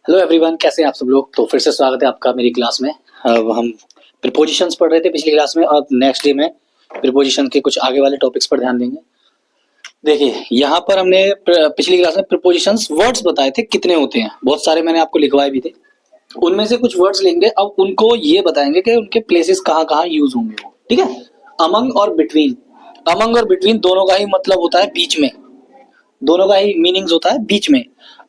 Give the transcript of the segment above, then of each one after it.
Hello everyone, कैसे हैं आप सब लोग। तो फिर से स्वागत है आपका मेरी क्लास में। अब हम प्रीपोजिशंस पढ़ रहे थे पिछली क्लास में और नेक्स्ट डे में प्रीपोजिशन के कुछ आगे वाले टॉपिक्स पर ध्यान देंगे। देखिए यहाँ पर हमने पिछली क्लास में प्रीपोजिशंस वर्ड्स बताए थे कितने होते हैं, बहुत सारे मैंने आपको लिखवाए भी थे। उनमें से कुछ वर्ड्स लेंगे, अब उनको ये बताएंगे कि उनके प्लेसेस कहाँ कहाँ यूज होंगे वो, ठीक है। अमंग और बिटवीन, अमंग और बिटवीन दोनों का ही मतलब होता है बीच में, दोनों का ही मीनिंग्स होता है बीच में।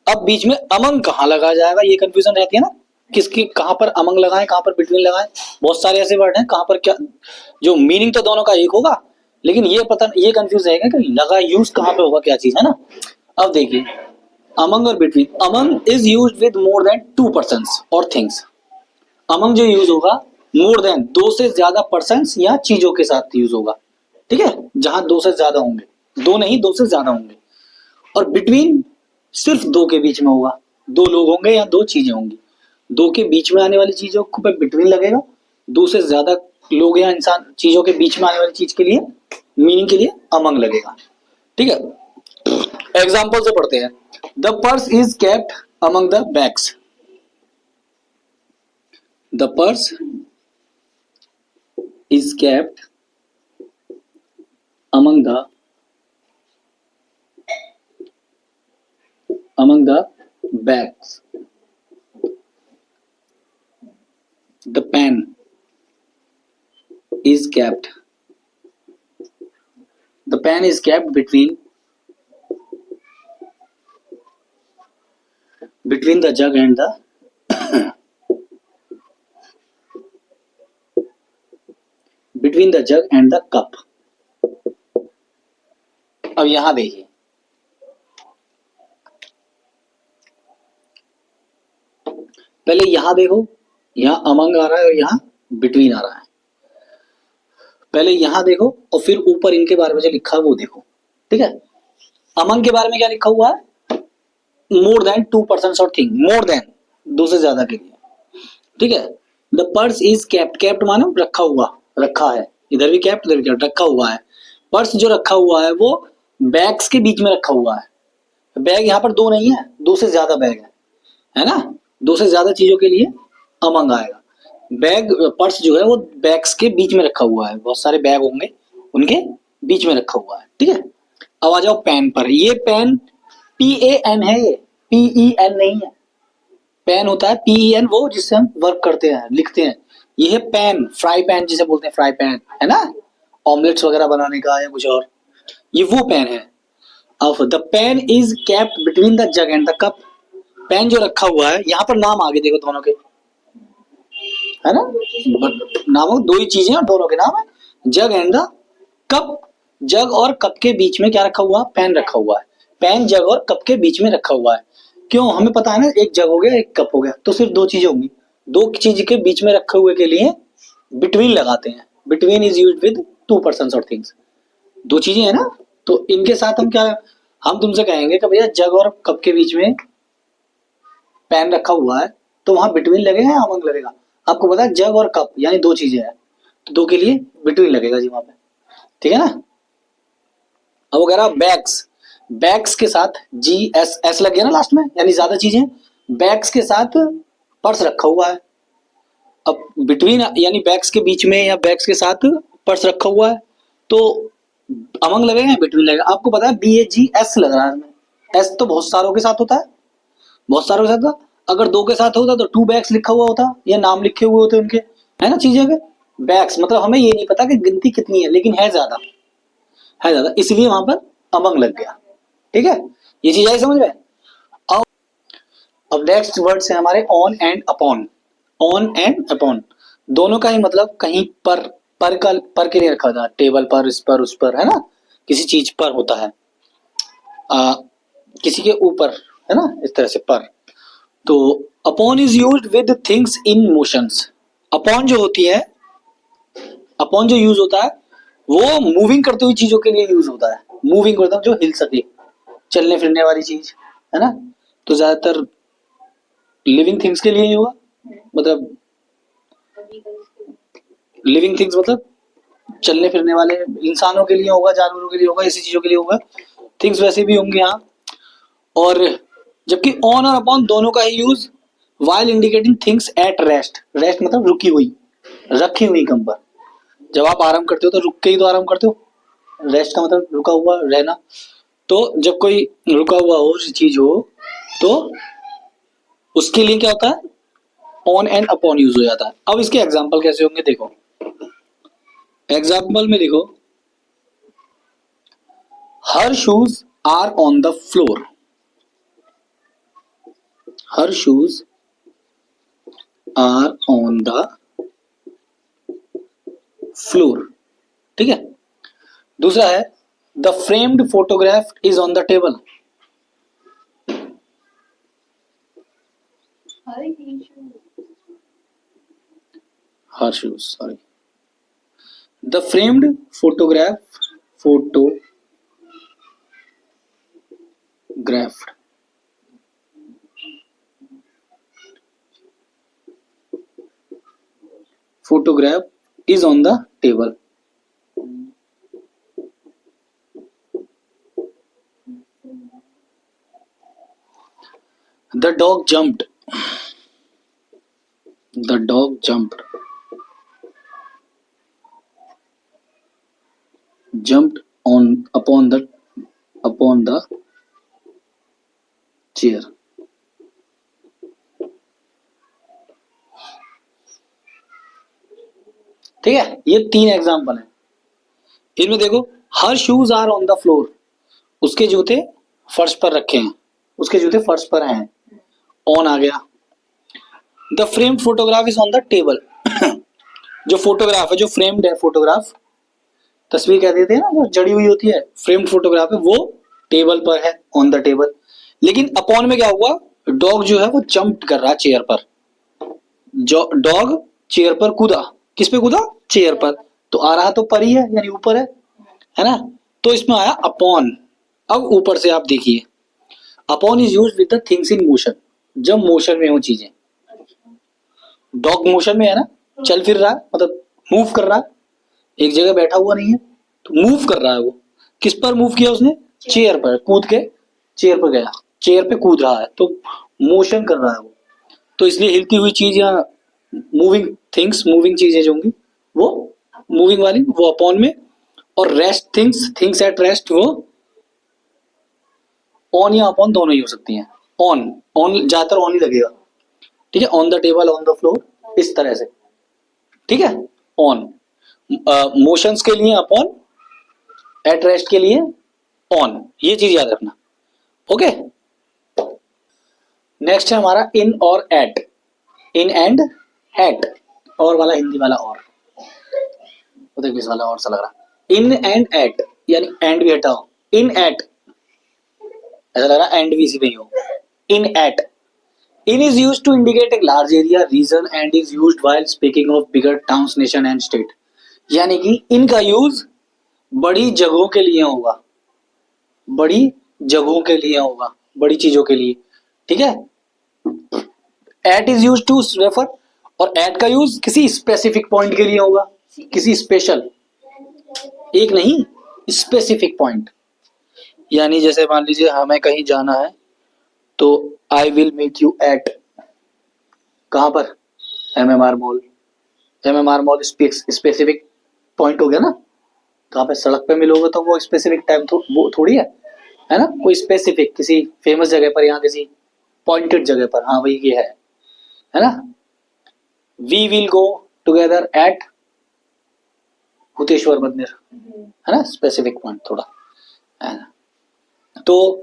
अब बीच में अमंग कहाँ लगाया जाएगा ये कंफ्यूजन रहती है ना, किसकी कहाँ पर अमंग लगाएं कहाँ पर बिटवीन लगाएं। बहुत सारे ऐसे वर्ड हैं कहाँ पर क्या, जो मीनिंग तो दोनों का एक होगा लेकिन ये पता ये कंफ्यूज रहेगा कि लगा यूज कहाँ पे होगा क्या चीज है ना। अब देखिए अमंग और between, among is use with more than to persons और थिंग्स। अमंग जो यूज होगा मोर देन, दो से ज्यादा पर्सन्स या चीजों के साथ यूज होगा, ठीक है। जहां दो से ज्यादा होंगे, दो नहीं दो से ज्यादा होंगे। और बिटवीन सिर्फ दो के बीच में होगा, दो लोग होंगे या दो चीजें होंगी, दो के बीच में आने वाली चीजों को पे बिटवीन लगेगा। दो से ज्यादा लोग या इंसान चीजों के बीच में आने वाली चीज के लिए मीनिंग के लिए अमंग लगेगा, ठीक है। एग्जाम्पल से पढ़ते हैं। The purse is kept among the bags, the purse is kept among the bags. The pen is kept. The pen is kept between the jug and the between the jug and the cup. अब यहां देखिए, पहले यहां देखो, यहां among आ रहा है और यहां बिटवीन आ रहा है। पहले यहां देखो और फिर ऊपर इनके बारे में जो लिखा है वो देखो, ठीक है। अमंग के बारे में क्या लिखा हुआ है, मोर देन टू पर्सन और थिंग, मोर देन दो से ज्यादा के लिए, ठीक है। The purse is kept, kept मानो रखा हुआ, रखा है, इधर भी केप्ट उधर भी केप्ट, रखा हुआ है। पर्स जो रखा हुआ है वो बैग्स के बीच में रखा हुआ है। बैग यहाँ पर दो नहीं है, दो से ज्यादा बैग है ना, दो से ज्यादा चीजों के लिए अमंग आएगा। बैग पर्स जो है वो बैग्स के बीच में रखा हुआ है, बहुत सारे बैग होंगे उनके बीच में रखा हुआ है, ठीक है। अब आ जाओ पेन पर। ये पेन PAN है, ये PEN नहीं है। पेन होता है PEN वो जिससे हम वर्क करते हैं, लिखते हैं। ये है पेन, फ्राई पैन जिसे बोलते हैं, फ्राई पैन है ना, ऑमलेट्स वगैरह बनाने का या कुछ और, ये वो पेन है। अब the pen is kept between the jug and the cup, pen जो रखा हुआ है, यहाँ पर नाम आगे देखो दोनों के, है ना, नाम दो ही चीजें और दोनों के नाम है, जग एंड द कप। जग और कप के बीच में क्या रखा हुआ, पेन रखा हुआ है। पेन जग और कप के बीच में रखा हुआ है। क्यों, हमें पता है ना, एक जग हो गया एक कप हो गया, तो सिर्फ दो चीजें होंगी, दो चीज के बीच में रखे हुए के लिए बिटवीन लगाते हैं। Between is used with two persons और थिंग्स, दो चीजें है ना, तो इनके साथ हम क्या, हम तुमसे कहेंगे कि भैया जग और कप के बीच में पेन रखा हुआ है, तो वहां बिटवीन लगेगा या अमंग लगेगा। आपको पता है जग और कप यानी दो चीजें हैं, तो दो के लिए बिटवीन लगेगा जी वहां पे, ठीक है ना। अब वो कह रहा बैग्स, बैग्स के साथ GS लग गया ना लास्ट में, यानी ज्यादा चीजें। बैग्स के साथ पर्स रखा हुआ है। अब बिटवीन यानी बैग्स के बीच में या बैग्स के साथ पर्स रखा हुआ है, तो अमंग लगेगा या बिटवीन लगेगा। आपको पता है BAGS लग रहा है इसमें, एस तो बहुत सारों के साथ होता है, बहुत सारों के साथ। अगर दो के साथ होता तो टू बैग्स लिखा हुआ होता या नाम लिखे हुए होते उनके, है ना, चीजें के बैग्स। मतलब हमें ये नहीं पता कि गिनती कितनी है, लेकिन है ज्यादा, है ज्यादा, इसलिए वहां पर अमंग लग गया, ठीक है। ये चीज आई समझ में। अब नेक्स्ट वर्ड से हमारे on and upon. On and upon दोनों का ही मतलब कहीं पर का, पर के लिए रखा था, टेबल पर, इस पर, उस पर, है ना, किसी चीज पर होता है, किसी के ऊपर, है ना, इस तरह से पर। तो upon is used with things in motions. Upon जो होती है, अपॉन जो यूज होता है वो मूविंग करती हुई चीजों के लिए यूज होता है। मूविंग मतलब जो हिल सके, चलने फिरने वाली चीज, है ना, तो ज्यादातर लिविंग थिंग्स के लिए ही होगा। मतलब लिविंग थिंग्स मतलब चलने फिरने वाले इंसानों के लिए होगा, जानवरों के लिए होगा, ऐसी चीजों के लिए होगा। थिंग्स वैसे भी होंगे यहाँ। और जबकि ऑन और अपॉन दोनों का ही use while indicating things at rest. Rest मतलब रुकी हुई, रखी हुई कम पर। जब आप आराम करते हो तो रुक के ही तो आराम करते हो। रेस्ट का मतलब रुका हुआ रहना। तो जब कोई रुका हुआ हो चीज हो तो उसके लिए क्या होता है, ऑन एंड अपॉन यूज हो जाता है। अब इसके एग्जाम्पल कैसे होंगे देखो। एग्जाम्पल में देखो, her shoes are on the floor. Her shoes are on the floor, ठीक है। दूसरा है, the framed photograph is on the table. Her shoes, sorry, the framed photographed photograph is on the table. The dog jumped. The dog jumped. Jumped on upon the chair. ठीक है, ये 3 example है। इनमें देखो, her shoes are on the floor, उसके जूते फर्श पर रखे हैं, उसके जूते फर्श पर हैं, ऑन आ गया। The framed photograph is on the table. जो फोटोग्राफ है, जो फ्रेम्ड है फोटोग्राफ, तस्वीर कह देते हैं ना, जो जड़ी हुई होती है, फ्रेम्ड फोटोग्राफ है, वो टेबल पर है, ऑन द टेबल। लेकिन अपॉन में क्या हुआ, डॉग जो है वो जंप कर रहा है चेयर पर। जो डॉग चेयर पर कूदा, किस पे कूदा, चेयर पर, तो आ रहा तो पर ही है, यानी ऊपर है ना। तो इसमें आया अपॉन। अब ऊपर से आप देखिए, upon is used with the things in motion, जब मोशन में हो चीजें। डॉग मोशन में है ना, चल फिर रहा है, मतलब मूव कर रहा है, एक जगह बैठा हुआ नहीं है, तो मूव कर रहा है वो। किस पर मूव किया उसने, चेयर पर, कूद के चेयर पर गया, चेयर पे कूद रहा है, तो मोशन कर रहा है वो। तो इसलिए हिलती हुई चीज या मूविंग थिंग्स, मूविंग चीजें जो होंगी वो मूविंग वाली, वो अपॉन में। और रेस्ट थिंग्स एट रेस्ट, वो ऑन या अपॉन दोनों ही हो सकती हैं। ऑन ज्यादातर ऑन ही लगेगा, ठीक है। On the table, on the floor, इस तरह से, ठीक है। ऑन मोशंस के लिए अपॉन, एट रेस्ट के लिए ऑन, ये चीज याद रखना, ओके। नेक्स्ट है हमारा इन और एट। इन एंड एट, और वाला हिंदी वाला और, वो देखिए इस वाला और सा लग रहा। इन एंड एट, यानी एंड भी हटाओ, इन एट, ऐसा लग रहा एंड भी इसी में ही हो। In at, in is used to indicate a large area, region, and is used while speaking of bigger towns, nation and state. यानी कि इनका यूज बड़ी जगहों के लिए होगा, बड़ी जगहों के लिए होगा, बड़ी चीजों के लिए, ठीक है। At is use to refer, और एट का यूज किसी स्पेसिफिक पॉइंट के लिए होगा, किसी स्पेशल, एक नहीं, स्पेसिफिक पॉइंट। यानी जैसे मान लीजिए हमें कहीं जाना है, तो I will meet you at, कहां पर, MMR mall. MMR mall specific point हो गया ना। कहां पे, सड़क पे मिलोगे तो वो स्पेसिफिक टाइम वो थोड़ी है ना, कोई स्पेसिफिक किसी फेमस जगह पर, यहाँ किसी पॉइंटेड जगह पर, हाँ भाई ये है ना। We will go together at Bhuteshwar Mandir, है ना, स्पेसिफिक पॉइंट थोड़ा, है ना। तो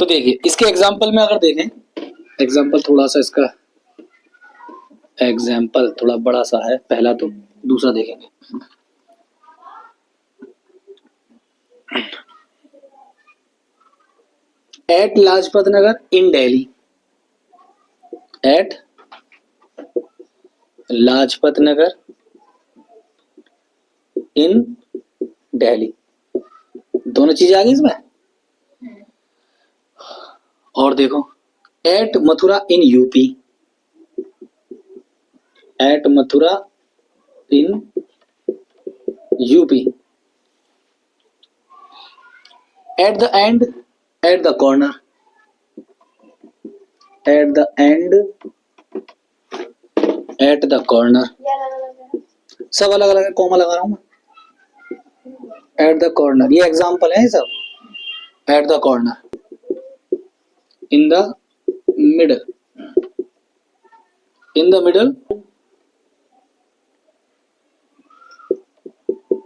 देखिए इसके एग्जाम्पल में अगर देखें, एग्जाम्पल थोड़ा सा इसका एग्जाम्पल थोड़ा बड़ा सा है पहला, तो दूसरा देखेंगे। At Lajpat Nagar in Delhi, at Lajpat Nagar in Delhi, दोनों चीजें आ गई इसमें। और देखो, at Mathura in UP, at Mathura in UP, at the end, at the corner, at the end, at the corner, सब अलग अलग है, कॉमा लगा रहा हूं मैं, at the corner, ये एग्जाम्पल है सब, at the corner, in the middle, in the middle,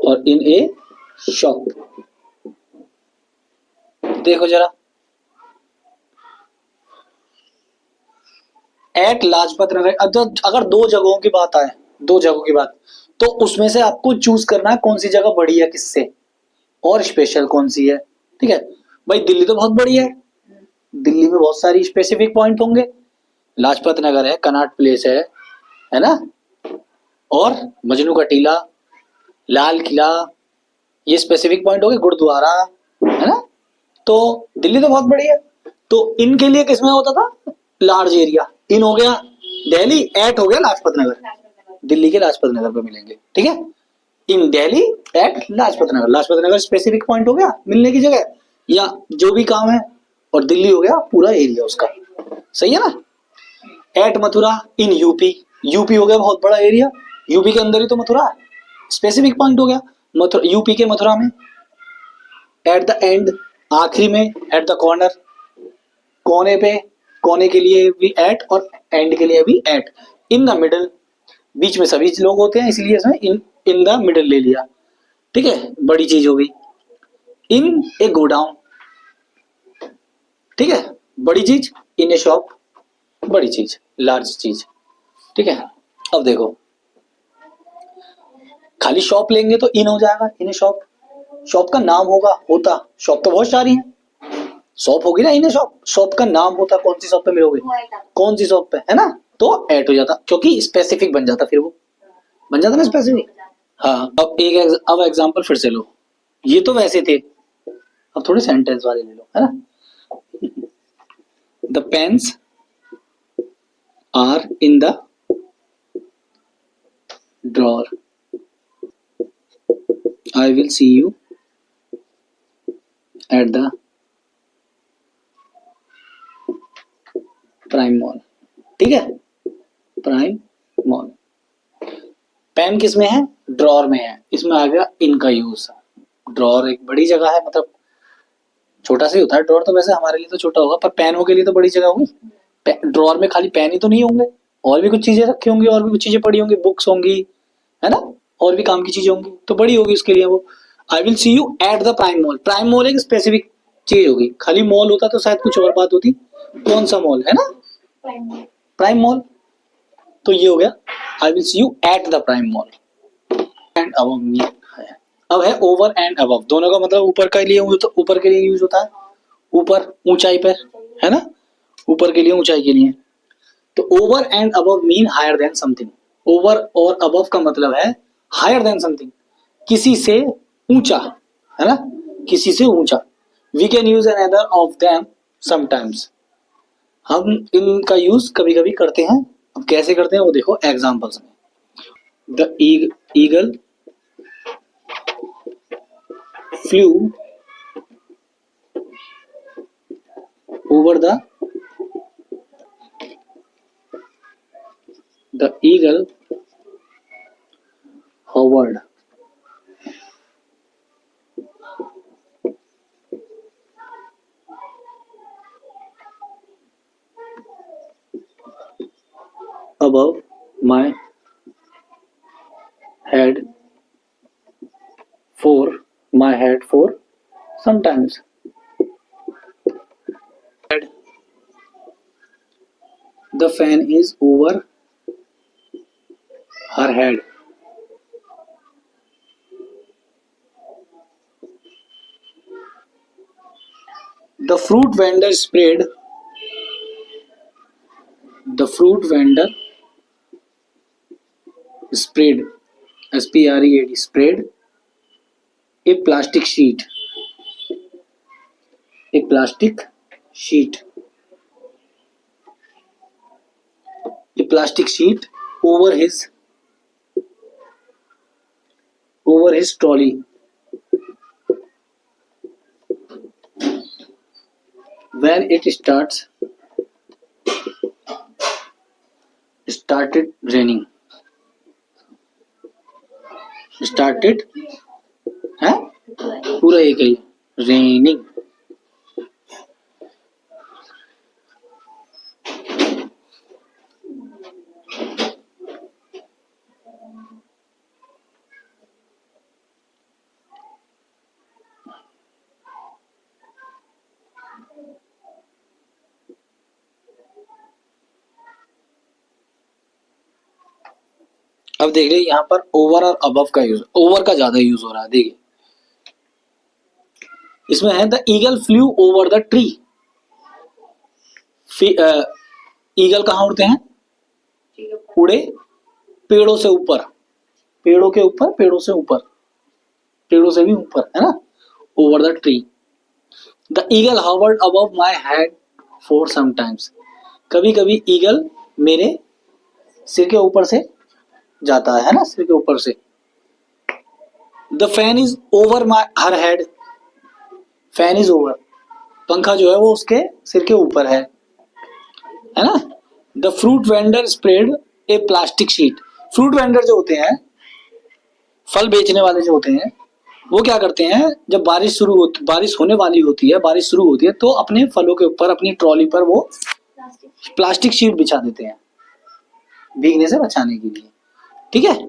और in a shop। देखो जरा, एट लाजपत नगर, अगर दो जगहों की बात आए, दो जगहों की बात, तो उसमें से आपको चूज करना है कौन सी जगह बड़ी है किससे, और स्पेशल कौन सी है। ठीक है भाई, दिल्ली तो बहुत बड़ी है, दिल्ली में बहुत सारी स्पेसिफिक पॉइंट होंगे, लाजपत नगर है, कनॉट प्लेस है ना, और मजनू का टीला, लाल किला, ये स्पेसिफिक पॉइंट हो गए, गुरुद्वारा, है ना। तो दिल्ली तो बहुत बड़ी है, तो इनके लिए किसमें होता था, लार्ज एरिया, इन हो गया दिल्ली, एट हो गया लाजपत नगर, दिल्ली के लाजपत नगर पे मिलेंगे। ठीक है, इन Delhi at Lajpat Nagar, Lajpat Nagar specific point हो गया मिलने की जगह या जो भी काम है, और दिल्ली हो गया पूरा एरिया उसका। सही है ना। At Mathura in UP, UP हो गया बहुत बड़ा एरिया, यूपी के अंदर ही तो मथुरा है, स्पेसिफिक पॉइंट हो गया मथुरा, यूपी के मथुरा में। एट द एंड, आखिरी में, एट द कॉर्नर, कोने पे, कोने के लिए भी एट और एंड के लिए भी एट। इन द मिडल, बीच में सभी लोग होते हैं इसलिए इसमें इन द मिडल ले लिया। ठीक है, बड़ी चीज हो गई। इन ए गोडाउन, ठीक है, बड़ी चीज, इन ए शॉप, बड़ी चीज, लार्ज चीज। ठीक है, अब देखो, खाली शॉप लेंगे तो इन हो जाएगा, इन ए शॉप, शॉप का नाम होगा, होता, शॉप तो बहुत सारी है, शॉप होगी ना, इन ए शॉप, शॉप का नाम होता, कौन सी शॉप पे मिलोगे, कौन सी शॉप पे, है ना, तो एट हो जाता, क्योंकि स्पेसिफिक बन जाता, फिर वो बन जाता ना स्पेसिफिक। हाँ, अब एग्जांपल फिर से लो, ये तो वैसे थे, अब थोड़े सेंटेंस वाले ले लो, है ना। The pens are in the drawer, I will see you at the Prime Mall. ठीक है, प्राइम मॉल, पेन किस में है, ड्रॉर में है, इसमें आ गया इनका यूज। ड्रॉर एक बड़ी जगह है, मतलब छोटा सा ही होता है ड्रॉर, तो वैसे हमारे लिए तो छोटा होगा, पर पेनों के लिए तो बड़ी जगह होगी। ड्रॉर में खाली पेन ही तो नहीं होंगे, और भी कुछ चीजें रखी होंगी, और भी कुछ चीजें पड़ी होंगी, बुक्स होंगी, है ना, और भी काम की चीजें होंगी, तो बड़ी होगी उसके लिए वो। आई will see you at the Prime mall, prime mall एक स्पेसिफिक चीज होगी, खाली मॉल होता तो शायद कुछ और बात होती, कौन सा मॉल, है ना, प्राइम मॉल। तो ये हो गया, आई will see you at the Prime mall. And above मी है, अब है ओवर एंड अबव, दोनों का मतलब ऊपर के लिए, ऊपर के लिए यूज होता है, ऊपर ऊंचाई पर, है ना, ऊपर के लिए ऊंचाई के लिए। तो over and above mean higher than something, over और अबव का मतलब है हायर देन समथिंग, किसी से ऊंचा, है ना, किसी से ऊंचा। We can use another of them sometimes, हम इनका यूज कभी कभी करते हैं। अब कैसे करते हैं वो देखो एग्जांपल्स में। The eagle flew over the eagle hovered above my head for sometimes. The fan is over her head. The fruit vendor sprayed, the fruit vendor sprayed, S-P-R-E-A-D, sprayed a plastic sheet, a plastic sheet, a plastic sheet over his trolley. When it starts started raining, started है पूरा एक ही raining. अब देख रहे यहाँ पर over और above का यूज, ओवर का ज्यादा यूज हो रहा है। देखिए इसमें है the eagle flew over the tree. Eagle कहाँ उड़ते हैं? उड़े पेड़ों से ऊपर, पेड़ों के ऊपर, पेड़ों से ऊपर, पेड़ों से भी ऊपर, है ना, over the tree. The eagle hovered above my head for some times. कभी कभी ईगल मेरे सिर के ऊपर से जाता है ना, सिर के ऊपर से। The fan is over my her head, fan is over, पंखा जो है वो उसके सिर के ऊपर है ना। The fruit vendor spread A plastic sheet. Fruit vendor जो होते हैं, फल बेचने वाले जो होते हैं, वो क्या करते हैं, जब बारिश होने वाली होती है, बारिश शुरू होती है, तो अपने फलों के ऊपर, अपनी ट्रॉली पर वो प्लास्टिक शीट बिछा देते हैं भीगने से बचाने के लिए। ठीक है,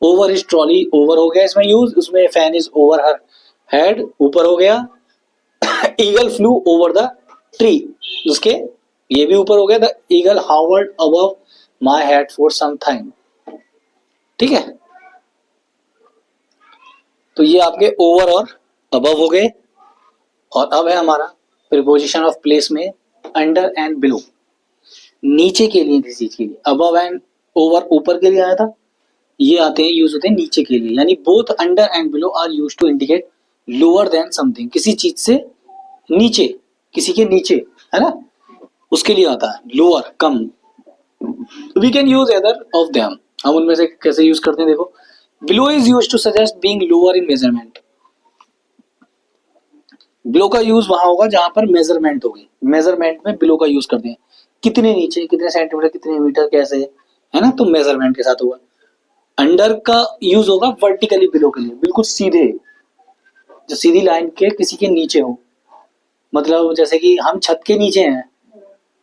ओवर इज ट्रॉली, ओवर हो गया इसमें यूज। उसमें fan is over her head, ऊपर हो गया। Eagle flew over the tree, उसके ये भी ऊपर हो गया। The eagle hovered above my head for some time. ठीक है, तो ये आपके ओवर और अबव हो गए। और अब है हमारा प्रीपोजिशन ऑफ प्लेस में अंडर एंड बिलो, नीचे के लिए किसी चीज के लिए। अबव एंड ओवर ऊपर के लिए आया था, ये आते हैं, यूज होते हैं नीचे के लिए। यानी both under and below are use to indicate lower than something, किसी चीज से नीचे, किसी के नीचे, है ना, उसके लिए आता है लोअर, कम। We can use either of them, हम उनमें से कैसे यूज करते हैं देखो। Below is use to suggest being lower in measurement. Below का यूज वहां होगा जहां पर मेजरमेंट होगी, मेजरमेंट में बिलो का यूज करते हैं। कितने नीचे, कितने सेंटीमीटर, कितने मीटर, कैसे, है ना, तो मेजरमेंट के साथ होगा। अंडर का यूज होगा वर्टिकली बिलो के लिए, बिल्कुल सीधे, जो सीधी लाइन के किसी के नीचे हो। मतलब जैसे कि हम छत के नीचे हैं,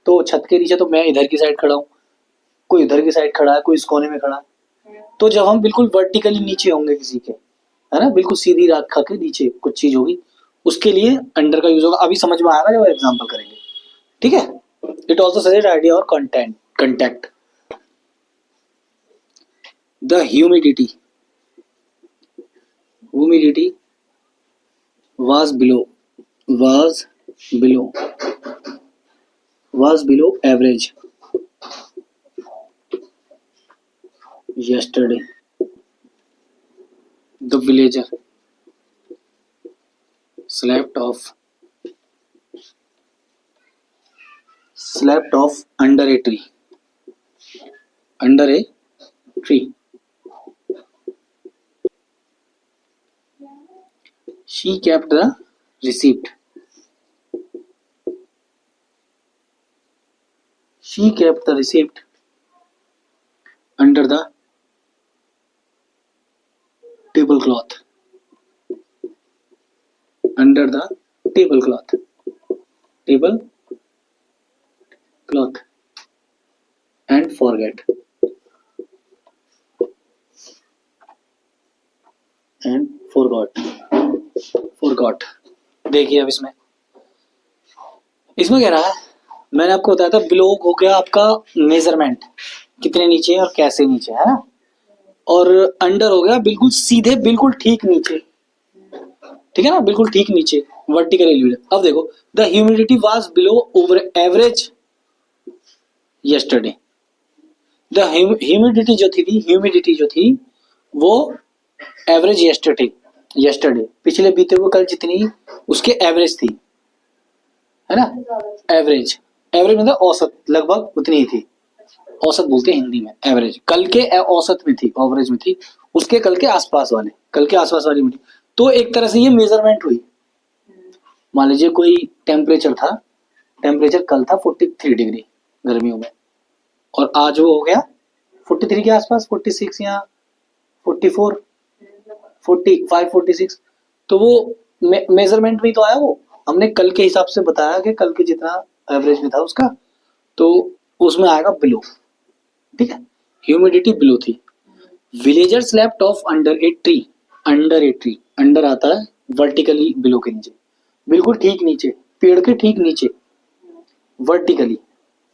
तो छत के नीचे तो मैं इधर की साइड खड़ा हूँ, कोई इधर की साइड खड़ा है, कोई इस कोने में खड़ा है। तो जब हम बिल्कुल वर्टिकली नीचे होंगे किसी के, है ना, बिल्कुल सीधी रेखा के नीचे कुछ चीज होगी, उसके लिए अंडर का यूज होगा। अभी समझ में आएगा जब एग्जांपल करेंगे। ठीक है, इट ऑल्सो सजेस्ट आइडिया और content contact. The humidity, humidity was below, was below, was below average yesterday. The villager slept off under a tree, under a tree. She kept the receipt, she kept the receipt under the tablecloth, under the tablecloth, tablecloth, and forgot, and forgot। देखिए अब इसमें कह रहा है, मैंने आपको बताया था बिलो हो गया आपका मेजरमेंट, कितने नीचे है और कैसे नीचे, है ना। और अंडर हो गया बिल्कुल सीधे, बिल्कुल ठीक नीचे, ठीक है ना, बिल्कुल ठीक नीचे, वर्टिकल एलिवेटर। अब देखो, the humidity was below over average yesterday. The humidity जो थी वो एवरेज यस्टरडे, पिछले बीते हुए कल जितनी उसके एवरेज थी, है ना। एवरेज मतलब औसत, लगभग उतनी ही थी। औसत बोलते हैं हिंदी में एवरेज, कल के औसत में थी, एवरेज में थी, उसके कल के आसपास वाली में थी। तो एक तरह से ये मेजरमेंट हुई। मान लीजिए कोई टेम्परेचर कल था 43 डिग्री गर्मियों में, और आज वो हो गया 43 के आसपास, 46 या 44, 45, 46। तो वो मेजरमेंट में ही तो आया वो, हमने कल के हिसाब से बताया कि कल के जितना एवरेज में था उसका, तो उसमें आएगा बिलो। ठीक है, ह्यूमिडिटी बिलो थी। Villagers slept of under a tree, under a tree, under आता है वर्टिकली बिलो के नीचे, बिल्कुल ठीक नीचे, पेड़ के ठीक नीचे, वर्टिकली।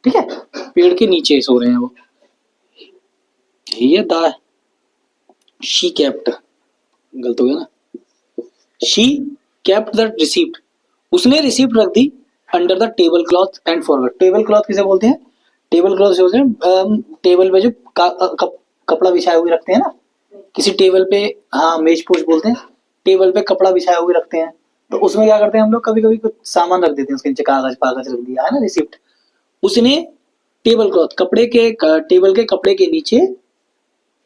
ठीक है, पेड़ के नीचे सो रहे हैं वो। ये द शी केप्ट, गलत हो गया ना, शी केप्ट द रिसीप्ट, उसने रिसीप्ट रख दी under the table cloth and forward. Table cloth किसे बोलते हैं? टेबल क्लॉथ से बोलते हैं टेबल पे जो कपड़ा बिछाए हुए रखते हैं ना, किसी टेबल पे, हाँ मेज पोस्ट बोलते हैं, टेबल पे कपड़ा बिछाए हुए रखते हैं। तो उसमें क्या करते हैं हम लोग, कभी कभी कुछ सामान रख देते हैं उसके नीचे, कागज पागज रख दिया है ना, रिसिप्ट। उसने टेबल क्लॉथ, कपड़े के टेबल के कपड़े के नीचे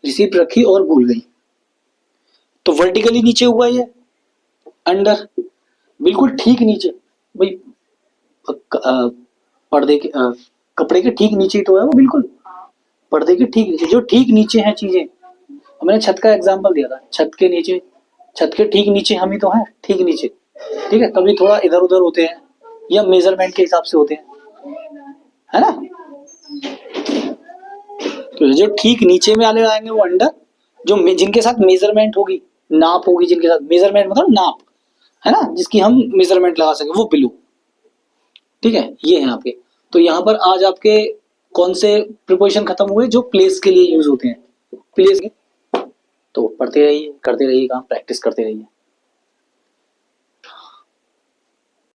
रिसिप्ट रखी और भूल गई, तो वर्टिकली नीचे हुआ ये, अंडर, बिल्कुल ठीक नीचे भाई, पर्दे के कपड़े के ठीक नीचे ही तो है वो, बिल्कुल पर्दे के ठीक नीचे, जो ठीक नीचे हैं चीजें। मैंने छत का एग्जांपल दिया था, छत के नीचे, छत के ठीक नीचे हम ही तो हैं, ठीक नीचे। ठीक है, कभी थोड़ा इधर उधर होते हैं या मेजरमेंट के हिसाब से होते हैं, है ना। तो जो ठीक नीचे में आने आएंगे वो अंडर, जो जिनके साथ मेजरमेंट होगी, नाप होगी, जिनके साथ मेजरमेंट मतलब नाप, है ना, जिसकी हम मेजरमेंट लगा सके, वो बिलो। ठीक है, ये है आपके। तो यहाँ पर आज आपके कौन से प्रिपोजिशन खत्म हुए जो प्लेस के लिए यूज होते हैं, प्लेस के। तो पढ़ते रहिए, करते रहिए काम, प्रैक्टिस करते रहिए।